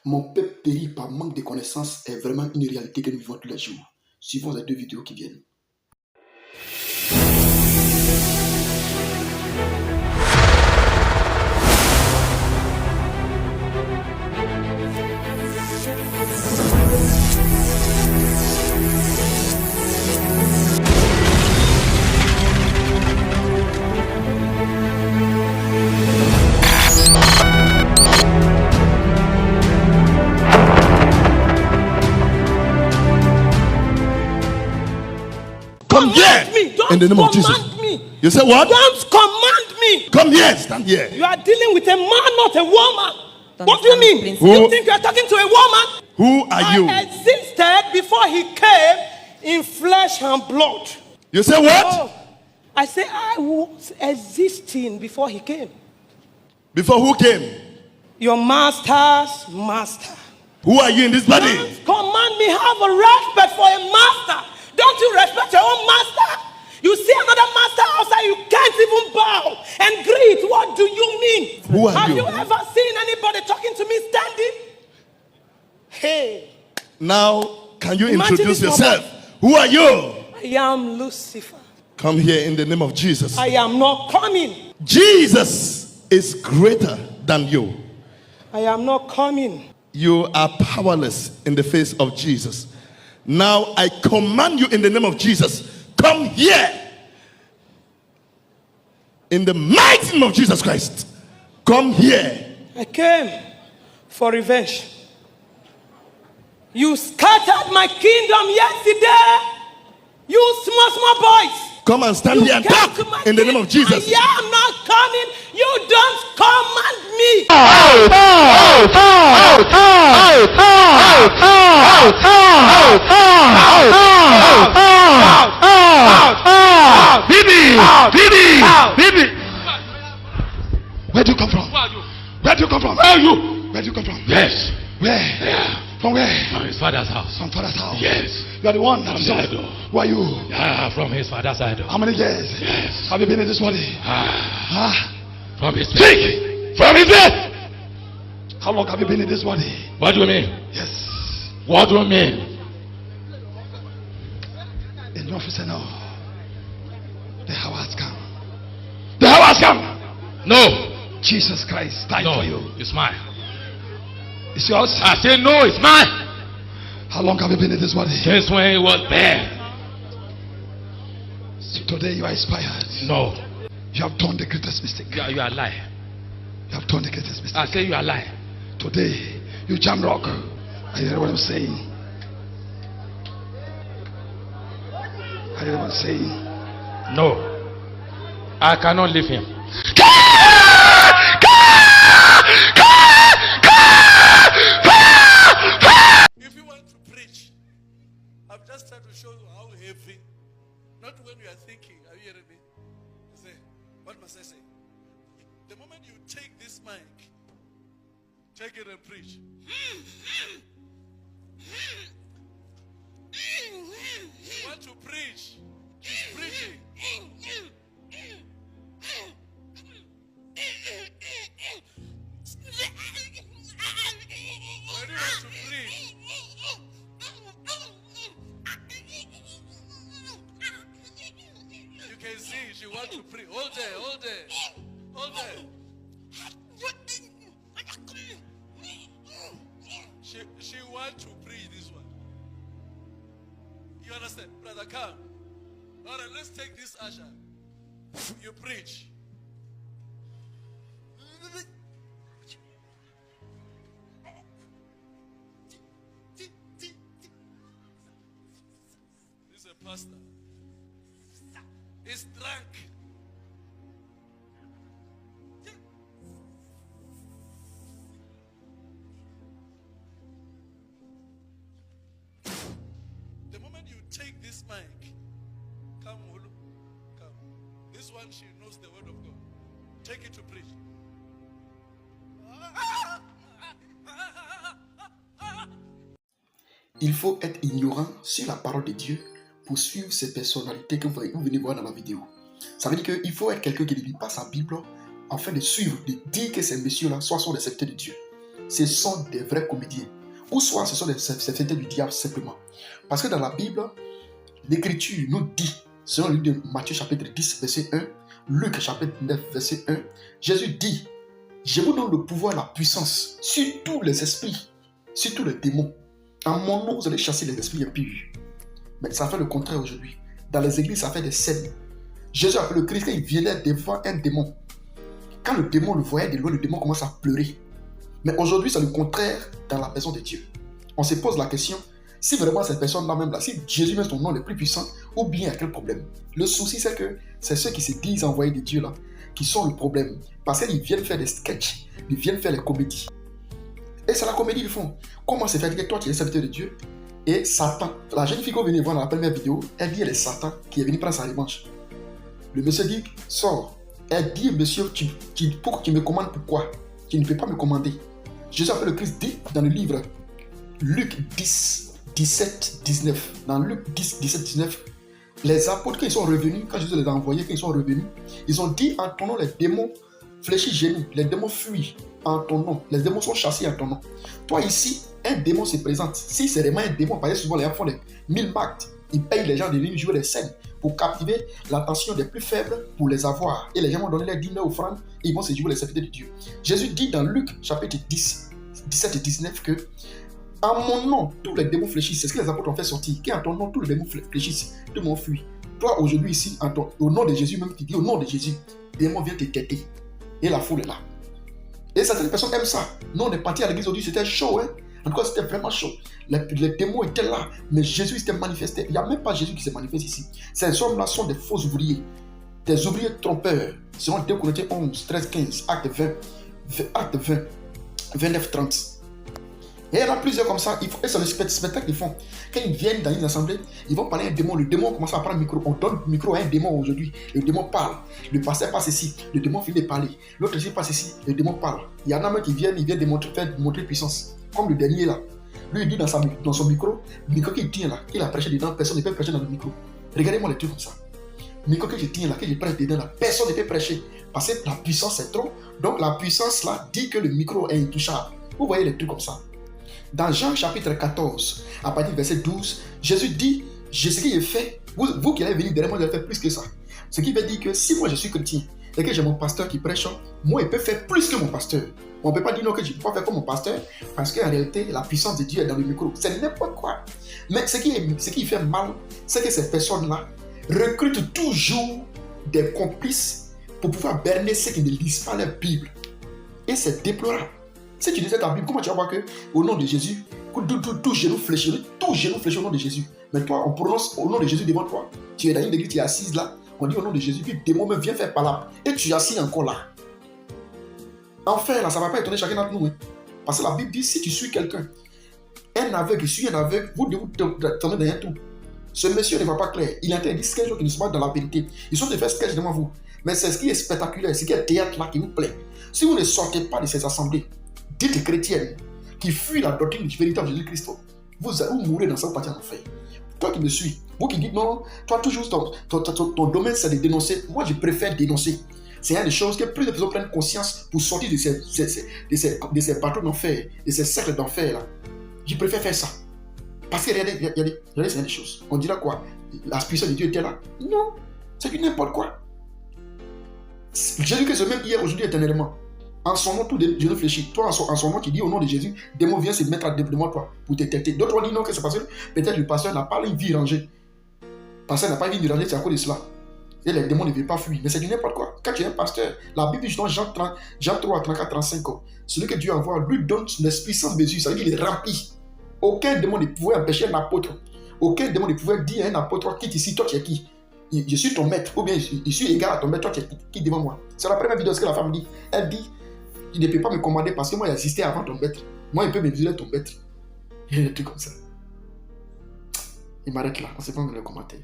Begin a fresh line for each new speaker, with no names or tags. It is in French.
Mon peuple périt par manque de connaissances est vraiment une réalité que nous vivons tous les jours. Suivons les 2 vidéos qui viennent.
Come here in the name of Jesus.
Me.
You say what?
Don't command me.
Come here, stand here.
You are dealing with a man, not a woman. What do you mean?
Who-
You think you are talking to a woman?
Who are you?
I existed before he came in flesh and blood.
You say what?
Oh, I say I was existing before he came.
Before who came?
Your master's master.
Who are you in this body?
Don't command me. Have a respect for a master. Don't you respect your own master? You see another master outside, you can't even bow and greet. What do you mean?
Who are
Have
you?
you ever seen anybody talking to me standing? Hey,
Now, can you
Imagine
introduce
this
yourself? Who are you?
I am Lucifer.
Come here in the name of Jesus.
I am not coming.
Jesus is greater than you.
I am not coming.
You are powerless in the face of Jesus. Now I command you in the name of Jesus, come here. In the mighty name of Jesus Christ, come here.
I came for revenge. You scattered my kingdom yesterday. You small boys.
Come and stand here and
came
talk
to my
in the name of
kingdom.
Jesus.
I am not coming. You don't command me.
Bibi! Where do you come from? Where do you come from? Where are you? Where do you come from?
Yes.
Where?
Yeah.
From where?
From his father's house.
From father's house.
Yes.
You are the one.
From
So,
the idol.
who are you?
Yeah, from his father's idol.
How many years?
Yes.
Have you been in this body?
Ah,
Huh?
from his
Speak!
From his bed.
How long have you been in this body?
What do you mean?
Yes.
What do you mean?
Enough is enough. The hour has come. The hour has come.
No.
Jesus Christ died
No.
for you.
It's mine.
It's yours.
I say no, it's mine.
How long have you been in this body?
Since when he was there.
Today you are inspired.
No.
You have done the greatest mistake.
You are lying.
You have done the greatest mistake.
I say you are lying.
Today, you jam rock. Are you hear what I'm saying? Are you hear what I'm saying?
No. I cannot leave him.
If you want to preach, I've just tried to show you how heavy, not when you are thinking, are you hearing me? You say, what must I say? The moment you take this mic, take it and preach. You want to preach, keep preaching. When you want to preach, you can see she wants to preach. Hold there, hold there, hold there. She wants to preach this one. You understand? Brother, come. All right, let's take this usher. You preach. This is a pastor. He's drunk. The moment you take this mic, come, Hulu, come. This one, she knows the word of God. Take it to preach.
Il faut être ignorant sur la parole de Dieu pour suivre ces personnalités que vous venez voir dans la vidéo. Ça veut dire qu'il faut être quelqu'un qui ne lit pas sa Bible afin de suivre, de dire que ces messieurs-là sont des serviteurs de Dieu. ce sont des vrais comédiens. Ou soit ce sont des serviteurs du diable simplement. Parce que dans la Bible, l'Écriture nous dit, selon le livre de Matthieu chapitre 10, verset 1, Luc chapitre 9, verset 1, Jésus dit, je vous donne le pouvoir et la puissance sur tous les esprits, sur tous les démons. En mon nom, vous allez chasser les esprits impurs. Mais ça fait le contraire aujourd'hui. Dans les églises, ça fait des scènes. Jésus a fait le Christ quand il venait devant un démon. Quand le démon le voyait de loin, le démon commence à pleurer. Mais aujourd'hui, c'est le contraire dans la personne de Dieu. On se pose la question, si vraiment cette personne-là même là, si Jésus met son nom le plus puissant, ou bien il y a quel problème? Le souci, c'est que c'est ceux qui se disent envoyés de Dieu là, qui sont le problème. Parce qu'ils viennent faire des sketchs, ils viennent faire les comédies. Et c'est la comédie qu'ils font. Comment se fait que toi tu es serviteur de Dieu et Satan, la jeune fille qu'on venait voir dans la première vidéo, elle dit elle est Satan qui est venu prendre sa revanche. Le monsieur dit, sors. Elle dit, monsieur, pourquoi tu me commandes pourquoi? Tu ne peux pas me commander. Jésus appelle le Christ dit dans le livre Luc 10, 17, 19. Dans Luc 10, 17, 19, les apôtres, quand ils sont revenus, quand Jésus les a envoyés, quand ils sont revenus, ils ont dit en ton nom, les démons fléchissent genoux, les démons fuient en ton nom, les démons sont chassés en ton nom. Toi ici, un démon se présente. Si c'est vraiment un démon, parce que souvent les gens font les 1000 actes, ils payent les gens de venir jouer les scènes pour captiver l'attention des plus faibles pour les avoir. Et les gens vont donner les 10 000 offrandes et ils vont se jouer les serviteurs de Dieu. Jésus dit dans Luc chapitre 10, 17 et 19 que en mon nom, tous les démons fléchissent. C'est ce que les apôtres ont fait sortir. Qu'en ton nom, tous les démons fléchissent. Tout le monde fuit. Toi, aujourd'hui, ici, au nom de Jésus, même qui dit au nom de Jésus, les démons viennent te têter. Et la foule est là. Et certaines personnes aiment ça. Nous, on est parti à l'église aujourd'hui, c'était chaud. Hein? En tout cas, c'était vraiment chaud. Les démons étaient là, mais Jésus s'était manifesté. Il n'y a même pas Jésus qui se manifeste ici. Ces hommes-là sont des faux ouvriers. Des ouvriers trompeurs. Selon 2 Corinthiens 11, 13, 15, acte 20, 29, 30. Et il y en a plusieurs comme ça, et c'est le spectacle qu'ils font. Quand ils viennent dans une assemblée, ils vont parler à un démon. Le démon commence à prendre le micro. On donne le micro à un démon aujourd'hui. Le démon parle. Le pasteur passe ici. Le démon finit de parler. L'autre ici passe ici. Le démon parle. Il y en a même qui viennent, ils viennent montrer puissance. Comme le dernier là. Lui, il dit dans son micro, le micro qu'il tient là, qu'il a prêché dedans, personne ne peut prêcher dans le micro. Regardez-moi les trucs comme ça. Le micro que je tiens là, que je prêche dedans là, personne ne peut prêcher. Parce que la puissance est trop. Donc la puissance là dit que le micro est intouchable. Vous voyez les trucs comme ça. Dans Jean chapitre 14, à partir du verset 12, Jésus dit, ce que j'ai fait, vous qui allez venir derrière moi, vous allez faire plus que ça. Ce qui veut dire que si moi je suis chrétien et que j'ai mon pasteur qui prêche, moi il peut faire plus que mon pasteur. On ne peut pas dire non que je ne peux pas faire comme mon pasteur, parce qu'en réalité, la puissance de Dieu est dans le micro. C'est n'importe quoi. Mais ce qui fait mal, c'est que ces personnes-là recrutent toujours des complices pour pouvoir berner ceux qui ne lisent pas la Bible. Et c'est déplorable. Si tu lisais ta Bible, comment tu vas voir que au nom de Jésus, tout genou fléchit au nom de Jésus. Mais toi, on prononce au nom de Jésus devant toi. Tu es dans une église, tu es assise là, on dit au nom de Jésus, puis le démon même vient faire palabre. Et tu es assis encore là. Enfin, là, ça ne va pas étonner chacun d'entre nous. Hein. Parce que la Bible dit, si tu suis quelqu'un, un aveugle qui suit un aveugle, vous devez tomber dans un trou. Ce monsieur ne va pas clair. Il interdit 15 jours qui ne sont pas dans la vérité. Ils sont de faire sketch devant vous. Mais c'est ce qui est spectaculaire, ce qui est théâtre là qui vous plaît. Si vous ne sortez pas de ces assemblées, dites chrétiennes, qui fuient la doctrine du véritable Jésus-Christ, vous allez mourir dans cette partie en enfer. Toi qui me suis, vous qui dites non, toi toujours ton domaine c'est de dénoncer. Moi je préfère dénoncer. C'est une des choses que plus de personnes prennent conscience pour sortir de ces bateaux d'enfer, de ces cercles d'enfer là. Je préfère faire ça. Parce que regardez, c'est une des choses. On dira quoi? La puissance de Dieu était là? Non, c'est du n'importe quoi. Jésus-Christ est même hier, aujourd'hui, éternellement. En son nom, tout Dieu réfléchit. Toi, en son nom, tu dis au nom de Jésus, démon vient se mettre devant toi pour te têter. D'autres ont dit non, que c'est parce que peut-être le pasteur n'a pas une vie rangée. Le pasteur n'a pas une vie rangée, c'est à cause de cela. Et les démons ne veulent pas fuir. Mais c'est du n'importe quoi. Quand tu es un pasteur, la Bible dit dans Jean 3, 34, 35, celui que Dieu envoie lui donne l'esprit sans mesure. Ça veut dire qu'il est rempli. Aucun démon ne pouvait empêcher un apôtre. Aucun démon ne pouvait dire à un apôtre, quitte ici, toi tu es qui? Je suis ton maître. Ou bien je suis égal à ton maître, toi tu es qui devant moi? C'est la première vidéo que la femme dit. Elle dit, il ne peut pas me commander parce que moi j'existais avant ton maître. Moi il peut me dire ton maître. Il y a des trucs comme ça. Il m'arrête là. On ne sait pas me le commenter.